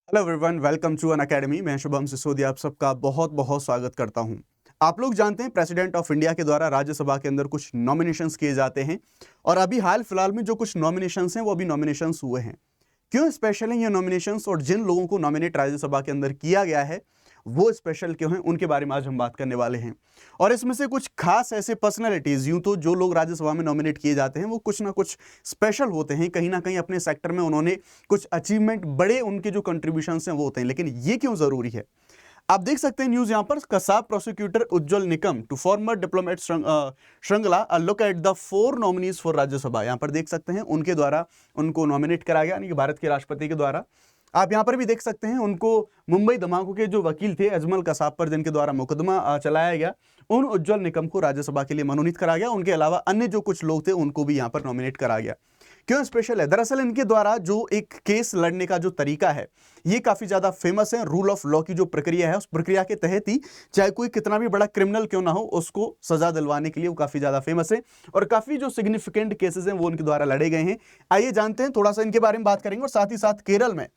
Hello everyone, welcome to Unacademy. मैं शुभम सिसोदिया आप सबका बहुत बहुत स्वागत करता हूं। आप लोग जानते हैं प्रेसिडेंट ऑफ इंडिया के द्वारा राज्यसभा के अंदर कुछ नॉमिनेशंस किए जाते हैं और अभी हाल फिलहाल में जो कुछ नॉमिनेशंस हैं वो अभी नॉमिनेशंस हुए हैं। क्यों स्पेशल हैं ये नॉमिनेशंस और जिन लोगों को नॉमिनेट राज्यसभा के अंदर किया गया है वो स्पेशल क्यों हैं, उनके बारे में आज हम बात करने वाले हैं। और इसमें से कुछ खास ऐसे पर्सनैलिटीज, यूं तो जो लोग राज्यसभा में नॉमिनेट किए जाते हैं वो कुछ ना कुछ स्पेशल होते हैं, कहीं ना कहीं अपने सेक्टर में उन्होंने कुछ अचीवमेंट, बड़े उनके जो कंट्रीब्यूशंस हैं वो होते हैं। लेकिन ये क्यों जरूरी है, आप देख सकते हैं न्यूज यहां पर। Kasab prosecutor Ujjwal Nikam to former diplomat Shringla look at the 4 nominees for Rajya Sabha. यहां पर देख सकते हैं उनके द्वारा उनको नॉमिनेट करा गया, यानी कि भारत के राष्ट्रपति के द्वारा। आप यहां पर भी देख सकते हैं उनको मुंबई धमाकों के जो वकील थे अजमल कसाब पर, जिनके द्वारा मुकदमा चलाया गया, उन उज्जवल निकम को राज्यसभा के लिए मनोनीत करा गया। उनके अलावा अन्य जो कुछ लोग थे उनको भी यहां पर नॉमिनेट करा गया। क्यों स्पेशल है? दरअसल इनके द्वारा जो एक केस लड़ने का जो तरीका है ये काफी ज्यादा फेमस है। रूल ऑफ लॉ की जो प्रक्रिया है उस प्रक्रिया के तहत ही चाहे कोई कितना भी बड़ा क्रिमिनल क्यों ना हो उसको सजा दिलवाने के लिए वो काफी ज्यादा फेमस है और काफी जो सिग्निफिकेंट केसेस हैं वो उनके द्वारा लड़े गए हैं। आइए जानते हैं, थोड़ा सा इनके बारे में बात करेंगे और साथ ही साथ केरल में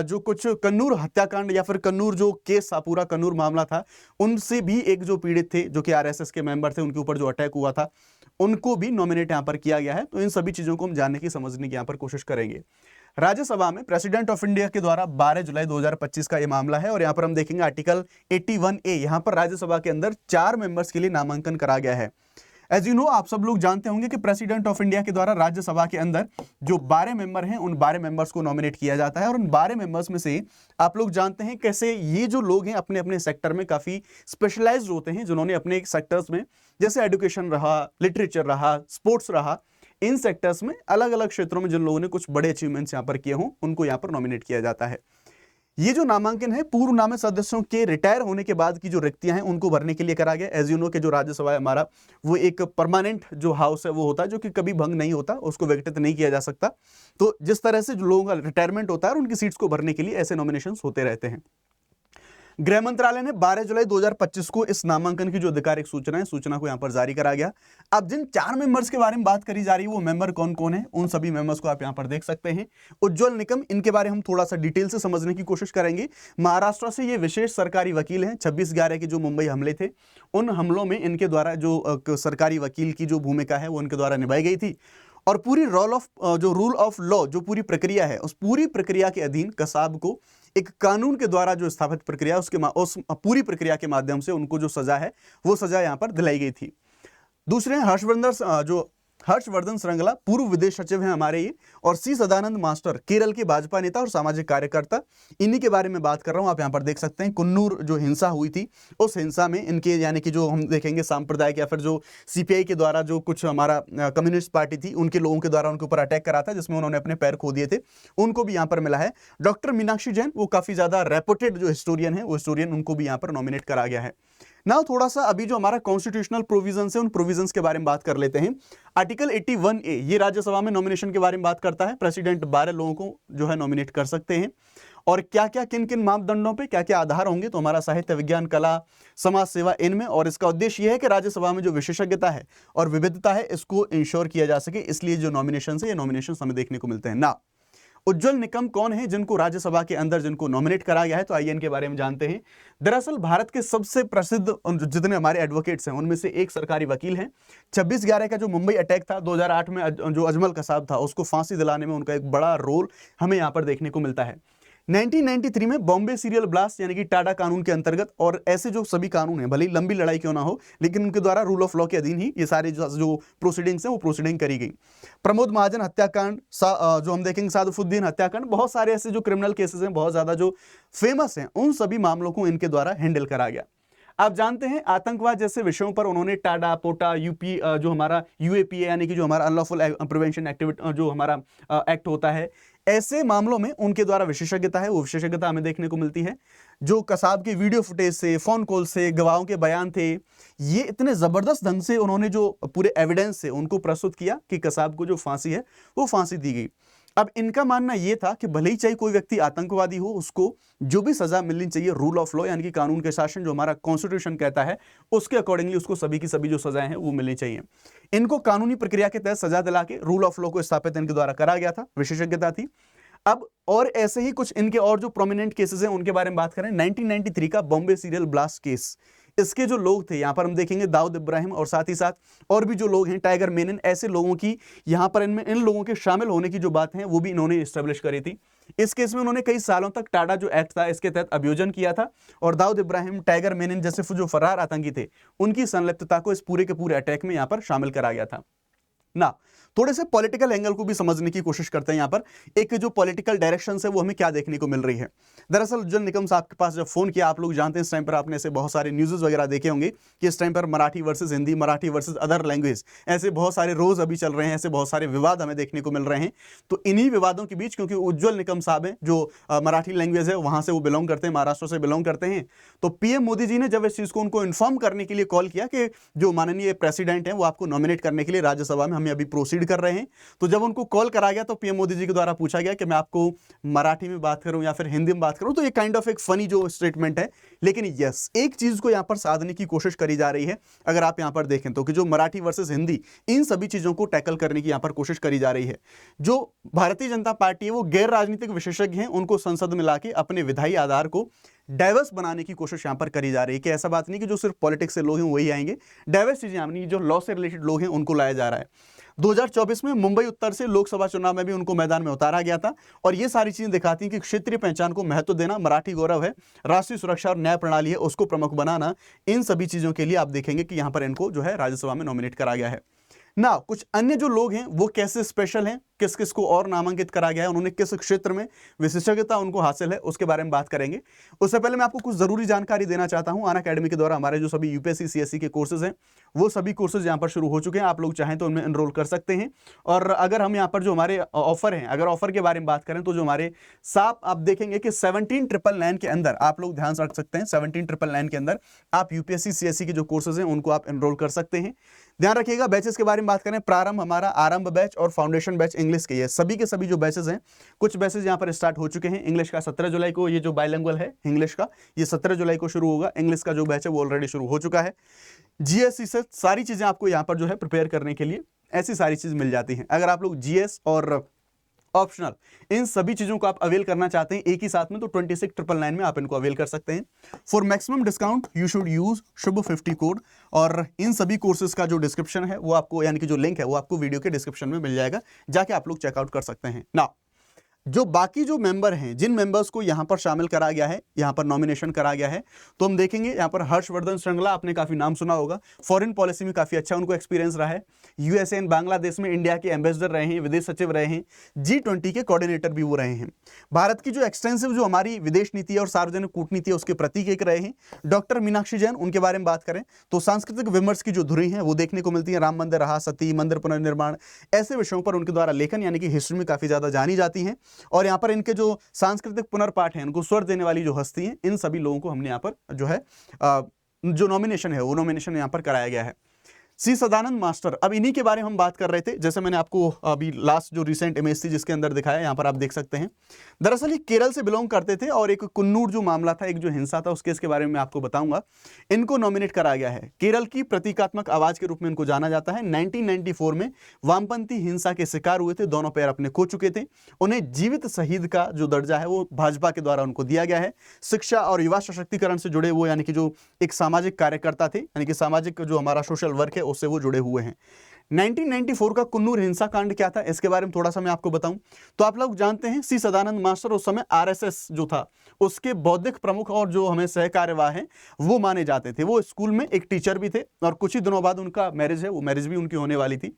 जो कुछ कन्नूर हत्याकांड या फिर कन्नूर जो केस था, पूरा कन्नूर मामला था, उनसे भी एक जो पीड़ित थे जो कि आरएसएस के मेंबर थे, उनके ऊपर जो अटैक हुआ था, उनको भी नॉमिनेट यहां पर किया गया है। तो इन सभी चीजों को हम जानने की, समझने की यहां पर कोशिश करेंगे। राज्यसभा में प्रेसिडेंट ऑफ इंडिया के द्वारा 12 जुलाई 2025 का यह मामला है और यहां पर हम देखेंगे आर्टिकल 81A, यहां पर राज्यसभा के अंदर 4 मेंबर्स के लिए नामांकन करा गया है। एज यू नो, आप सब लोग जानते होंगे कि प्रेसिडेंट ऑफ इंडिया के द्वारा राज्यसभा के अंदर जो 12 मेंबर हैं उन 12 मेंबर्स को नॉमिनेट किया जाता है और उन 12 मेंबर्स में से आप लोग जानते हैं कैसे ये जो लोग हैं अपने अपने सेक्टर में काफी स्पेशलाइज्ड होते हैं, जिन्होंने अपने सेक्टर्स में, जैसे एजुकेशन रहा, लिटरेचर रहा, स्पोर्ट्स रहा, इन सेक्टर्स में अलग अलग क्षेत्रों में जिन लोगों ने कुछ बड़े अचीवमेंट्स यहां पर किए हों उनको यहां पर नॉमिनेट किया जाता है। ये जो नामांकन है पूर्व नामित सदस्यों के रिटायर होने के बाद की जो रिक्तियां हैं उनको भरने के लिए करा गया। एज यू नो के जो राज्यसभा है हमारा, वो एक परमानेंट जो हाउस है वो होता है जो कि कभी भंग नहीं होता, उसको विघटित नहीं किया जा सकता। तो जिस तरह से जो लोगों का रिटायरमेंट होता है और उनकी सीट्स को भरने के लिए ऐसे नॉमिनेशंस होते रहते हैं। गृह मंत्रालय ने 12 जुलाई 2025 को इस नामांकन की जो आधिकारिक सूचना को यहां पर जारी करा गया। अब जिन 4 मेंबर्स के बारे में बात करी जा रही है वो मेंबर कौन कौन है, उन सभी मेंबर्स को आप यहां पर देख सकते हैं। उज्जवल निकम, इनके बारे में हम थोड़ा सा डिटेल से समझने की कोशिश करेंगे। महाराष्ट्र से ये विशेष सरकारी वकील हैं। 26/11 के जो मुंबई हमले थे उन हमलों में इनके द्वारा जो सरकारी वकील की जो भूमिका है वो उनके द्वारा निभाई गई थी और पूरी रूल ऑफ लॉ जो पूरी प्रक्रिया है उस पूरी प्रक्रिया के अधीन कसाब को एक कानून के द्वारा जो स्थापित प्रक्रिया उस पूरी प्रक्रिया के माध्यम से उनको जो सजा है वो सजा यहां पर दिलाई गई थी। दूसरे हर्षवर्धन श्रृंगला, पूर्व विदेश सचिव हैं हमारे ये, और सी सदानंद मास्टर, केरल के भाजपा नेता और सामाजिक कार्यकर्ता। इन्हीं के बारे में बात कर रहा हूं। आप यहां पर देख सकते हैं कुन्नूर जो हिंसा हुई थी उस हिंसा में इनके, यानी कि जो हम देखेंगे सांप्रदायिक या फिर जो सीपीआई के द्वारा जो कुछ हमारा कम्युनिस्ट पार्टी थी उनके लोगों के द्वारा उनके ऊपर अटैक करा था जिसमें उन्होंने अपने पैर खो दिए थे, उनको भी यहां पर मिला है। डॉक्टर मीनाक्षी जैन, वो काफी ज्यादा रेपुटेड जो हिस्टोरियन है, वो हिस्टोरियन, उनको भी यहां पर नॉमिनेट करा गया है। ना थोड़ा सा अभी जो हमारा कॉन्स्टिट्यूशनल प्रोविजन है उन प्रोविजंस के बारे में बात कर लेते हैं। आर्टिकल 81A ये राज्यसभा में नॉमिनेशन के बारे में बात करता है। प्रेसिडेंट 12 लोगों को जो है नॉमिनेट कर सकते हैं और क्या क्या, किन किन मापदंडों पे क्या क्या आधार होंगे, तो हमारा साहित्य, विज्ञान, कला, समाज सेवा, इनमें। और इसका उद्देश्य यह है कि राज्यसभा में जो विशेषज्ञता है और विविधता है इसको इंश्योर किया जा सके, इसलिए जो नॉमिनेशन है ये नॉमिनेशन हमें देखने को मिलते हैं। ना उज्जवल निकम कौन है जिनको राज्यसभा के अंदर जिनको नॉमिनेट करा गया है, तो आइए इनके बारे में जानते हैं। दरअसल भारत के सबसे प्रसिद्ध जितने हमारे एडवोकेट्स हैं उनमें से एक सरकारी वकील हैं। 26/11 का जो मुंबई अटैक था 2008 में, जो अजमल कसाब था उसको फांसी दिलाने में उनका एक बड़ा रोल हमें यहां पर देखने को मिलता है। 1993 में बॉम्बे सीरियल ब्लास्ट यानी कि टाडा कानून के अंतर्गत, और ऐसे जो सभी कानून हैं भले ही लंबी लड़ाई क्यों ना हो लेकिन उनके द्वारा रूल ऑफ लॉ के अधीन ही ये सारे जो प्रोसीडिंग्स हैं वो प्रोसीडिंग करी गई। प्रमोद महाजन हत्याकांड, जो हम देखेंगे सादुफुद्दीन हत्याकांड, बहुत सारे ऐसे जो क्रिमिनल केसेस हैं बहुत ज्यादा जो फेमस हैं, उन सभी मामलों को इनके द्वारा हैंडल करा गया। आप जानते हैं आतंकवाद जैसे विषयों पर उन्होंने टाडा, पोटा, यूपी, जो हमारा यूएपीए यानी कि जो हमारा अनलॉफुल प्रिवेंशन एक्टिविटी जो हमारा एक्ट होता है, ऐसे मामलों में उनके द्वारा विशेषज्ञता है, वो विशेषज्ञता हमें देखने को मिलती है। जो कसाब के वीडियो फुटेज से, फोन कॉल से, गवाहों के बयान थे, ये इतने जबरदस्त ढंग से उन्होंने जो पूरे एविडेंस से उनको प्रस्तुत किया कि कसाब को जो फांसी है वो फांसी दी गई। अब इनका मानना यह था कि भले ही चाहे कोई व्यक्ति आतंकवादी हो उसको जो भी सजा मिलनी चाहिए रूल ऑफ लॉ यानी कि कानून के शासन जो हमारा कॉन्स्टिट्यूशन कहता है उसके अकॉर्डिंगली उसको सभी की सभी जो सजाएं हैं वो मिलनी चाहिए। इनको कानूनी प्रक्रिया के तहत सजा दिला के रूल ऑफ लॉ को स्थापित इनके द्वारा करा गया था, विशेषज्ञता थी। अब और ऐसे ही कुछ इनके और जो प्रोमिनेंट केसेस हैं उनके बारे में बात करें, 1993 का बॉम्बे सीरियल ब्लास्ट केस, इसके जो लोग थे यहां पर हम देखेंगे दाऊद इब्राहिम और साथ ही साथ और भी जो लोग हैं टाइगर मेनन, ऐसे लोगों की यहां पर इनमें इन लोगों के शामिल होने की जो बात है वो भी इन्होंने एस्टेब्लिश करी थी। इस केस में उन्होंने कई सालों तक टाडा जो एक्ट था इसके तहत अभियोजन किया था और दाऊद इब्राहिम, टाइगर मेनन जैसे जो फरार आतंकी थे उनकी संलिप्तता को इस पूरे के पूरे अटैक में यहां पर शामिल करा गया था ना। थोड़े से पॉलिटिकल एंगल को भी समझने की कोशिश करते हैं। यहां पर एक जो पॉलिटिकल डायरेक्शन है वो हमें क्या देखने को मिल रही है। दरअसल उज्जवल निकम साहब के पास जब फोन किया, आप लोग जानते हैं इस टाइम पर आपने ऐसे बहुत सारे न्यूज़ वगैरह देखे होंगे कि इस टाइम पर Marathi versus Hindi, Marathi versus other language, ऐसे बहुत सारे रोज अभी चल रहे हैं, ऐसे बहुत सारे विवाद हमें देखने को मिल रहे हैं। तो इन्हीं विवादों के बीच, क्योंकि उज्जवल निकम साहब हैं जो मराठी लैंग्वेज है वहां से वो बिलोंग करते हैं, महाराष्ट्र से बिलोंग करते हैं, तो पीएम मोदी जी ने जब इस चीज को उनको इन्फॉर्म करने के लिए कॉल किया कि जो माननीय प्रेसिडेंट है वो आपको नॉमिनेट करने के लिए राज्यसभा में हमें अभी प्रोसीड कर रहे हैं, तो जब उनको कॉल करा गया तो पीएम मोदी जी के द्वारा पूछा गया कि मैं आपको मराठी में बात करूं या फिर हिंदी में बात करूं, तो ये काइंड ऑफ एक फनी जो स्टेटमेंट है। लेकिन यस, एक चीज को यहां पर साधने की कोशिश करी जा रही है, अगर आप यहां पर देखें तो, कि जो मराठी वर्सेस हिंदी, इन सभी चीजों को टैकल करने की यहां पर कोशिश करी जा रही है। जो भारतीय जनता पार्टी है वो गैर राजनीतिक विशेषज्ञ हैं, उनको संसद में लाके अपने विधायी आधार को डाइवर्स बनाने की कोशिश यहां पर करी जा रही है कि ऐसा बात नहीं कि जो सिर्फ पॉलिटिक्स से लोग हैं वही आएंगे, डाइवर्स चीजें यानी जो लॉ से रिलेटेड लोग हैं उनको लाया जा रहा है। 2024 में मुंबई उत्तर से लोकसभा चुनाव में भी उनको मैदान में उतारा गया था और ये सारी चीजें दिखाती हैं कि क्षेत्रीय पहचान को महत्व देना, मराठी गौरव है, राष्ट्रीय सुरक्षा और न्याय प्रणाली है उसको प्रमुख बनाना, इन सभी चीजों के लिए आप देखेंगे कि यहां पर इनको जो है राज्यसभा में नॉमिनेट करा गया है ना। कुछ अन्य जो लोग हैं वो कैसे स्पेशल हैं, किस किस को और नामांकित करा गया है, उन्होंने किस क्षेत्र में विशेषज्ञता उनको हासिल है, उसके बारे में बात करेंगे। उससे पहले मैं आपको कुछ जरूरी जानकारी देना चाहता हूं। अनअकैडमी के द्वारा हमारे जो सभी यूपीएससी सीएससी के कोर्सेज हैं वो सभी कोर्सेज यहां पर शुरू हो चुके हैं, आप लोग चाहें तो उनमें एनरोल कर सकते हैं। और अगर हम यहां पर जो हमारे ऑफर हैं, अगर ऑफर के बारे में बात करें तो जो हमारे साथ आप देखेंगे कि 17,999 के अंदर आप लोग ध्यान रख सकते हैं, 17,999 के अंदर आप यूपीएससी सीएससी के जो कोर्सेज हैं उनको आप एनरोल कर सकते हैं। ध्यान रखिएगा, बैचेस के बारे में बात करें, प्रारंभ हमारा आरंभ बैच और फाउंडेशन बैच इंग्लिश के, ये सभी के सभी जो बैचेस हैं, कुछ बैचेस यहां पर स्टार्ट हो चुके हैं। इंग्लिश का 17 जुलाई को, ये जो बाइलिंगुअल है इंग्लिश का, ये 17 जुलाई को शुरू होगा। इंग्लिश का जो बैच है वो ऑलरेडी शुरू हो चुका है। जीएससी से सारी चीजें आपको यहां पर जो है प्रिपेयर करने के लिए ऐसी सारी चीज मिल जाती हैं। अगर आप लोग जीएस और ऑप्शनल इन सभी चीजों को आप अवेल करना चाहते हैं एक ही साथ में, तो 26,999 में आप इनको अवेल कर सकते हैं। For maximum discount you should use Shubh 50 code. और इन सभी कोर्सेज का जो डिस्क्रिप्शन है वो आपको, यानी कि जो लिंक है वो आपको वीडियो के डिस्क्रिप्शन में मिल जाएगा, जाके आप लोग चेकआउट कर सकते हैं ना। जो बाकी जो मेंबर हैं, जिन मेंबर्स को यहां पर शामिल करा गया है, यहां पर नॉमिनेशन करा गया है, तो हम देखेंगे यहां पर हर्षवर्धन श्रृंगला, आपने काफी नाम सुना होगा, फॉरेन पॉलिसी में काफी अच्छा उनको एक्सपीरियंस रहा है, यूएसए एंड बांग्लादेश में इंडिया के एम्बेसडर रहे हैं, विदेश सचिव रहे हैं, G20 के कोऑर्डिनेटर भी वो रहे हैं। भारत की जो एक्सटेंसिव जो हमारी विदेश नीति है और सार्वजनिक कूटनीति है उसके प्रतीक एक रहे हैं। डॉक्टर मीनाक्षी जैन, उनके बारे में बात करें तो सांस्कृतिक विमर्श की जो धुरी है वो देखने को मिलती है, राम मंदिर रहा, सती मंदिर पुनर्निर्माण, ऐसे विषयों पर उनके द्वारा लेखन यानी कि हिस्ट्री में काफी ज्यादा जानी जाती हैं। और यहाँ पर इनके जो सांस्कृतिक पुनर्पाठ है, इनको स्वर देने वाली जो हस्ती है, इन सभी लोगों को हमने यहाँ पर जो है जो नॉमिनेशन है वो नॉमिनेशन यहाँ पर कराया गया है। सी सदानंद मास्टर, अब इन्हीं के बारे में हम बात कर रहे थे, जैसे मैंने आपको अभी लास्ट जो रिसेंट इमेज थी जिसके अंदर दिखाया, यहाँ पर आप देख सकते हैं। दरअसल ये केरल से बिलोंग करते थे और एक कुन्नूर जो मामला था, एक जो हिंसा था, उस केस के बारे में मैं आपको बताऊंगा। इनको नॉमिनेट करा गया है। केरल की प्रतीकात्मक आवाज के रूप में इनको जाना जाता है। 1994 में वामपंथी हिंसा के शिकार हुए थे, दोनों पैर अपने खो चुके थे। उन्हें जीवित शहीद का जो दर्जा है वो भाजपा के द्वारा उनको दिया गया है। शिक्षा और युवा सशक्तिकरण से जुड़े वो, यानी कि जो एक सामाजिक कार्यकर्ता थे, यानी कि सामाजिक जो हमारा सोशल वर्क है उससे वो जुड़े हुए हैं। 1994 का कुन्नूर हिंसा कांड क्या था, इसके बारे में थोड़ा सा मैं आपको बताऊं तो आप लोग जानते हैं सी सदानंद मास्टर उस समय आरएसएस जो था उसके बौद्धिक प्रमुख और जो हमें सहकार्यवाह हैं वो माने जाते थे। वो स्कूल में एक टीचर भी थे और कुछ ही दिनों बाद उनका मैरिज है, वो मैरिज भी उनकी होने वाली थी।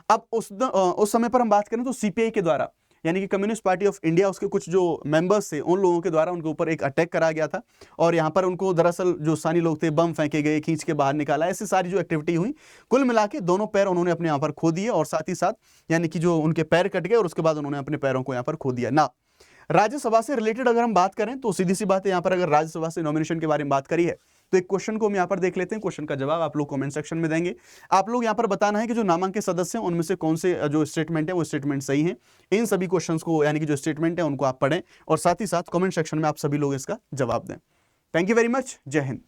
अब उस समय पर हम बात करें तो सीपीआई के द्वारा, यानी कि कम्युनिस्ट पार्टी ऑफ इंडिया, उसके कुछ जो मेंबर्स थे उन लोगों के द्वारा उनके ऊपर एक अटैक करा गया था और यहाँ पर उनको दरअसल जो सानी लोग थे बम फेंके गए, खींच के बाहर निकाला, ऐसी सारी जो एक्टिविटी हुई, कुल मिला के दोनों पैर उन्होंने अपने यहाँ पर खो दिए और साथ ही साथ यानी कि जो उनके पैर कट गए और उसके बाद उन्होंने अपने पैरों को यहाँ पर खो दिया ना। राज्यसभा से रिलेटेड अगर हम बात करें तो सीधी सी बात है, यहाँ पर अगर राज्यसभा से नॉमिनेशन के बारे में बात करी है तो एक क्वेश्चन को हम यहाँ पर देख लेते हैं। क्वेश्चन का जवाब आप लोग कमेंट सेक्शन में देंगे। आप लोग यहाँ पर बताना है कि जो नामांकित सदस्य हैं उनमें से कौन से जो स्टेटमेंट है वो स्टेटमेंट सही है। इन सभी क्वेश्चंस को, यानी कि जो स्टेटमेंट है उनको आप पढ़ें और साथ ही साथ कमेंट सेक्शन में आप सभी लोग इसका जवाब दें। Thank you very much. जय हिंद।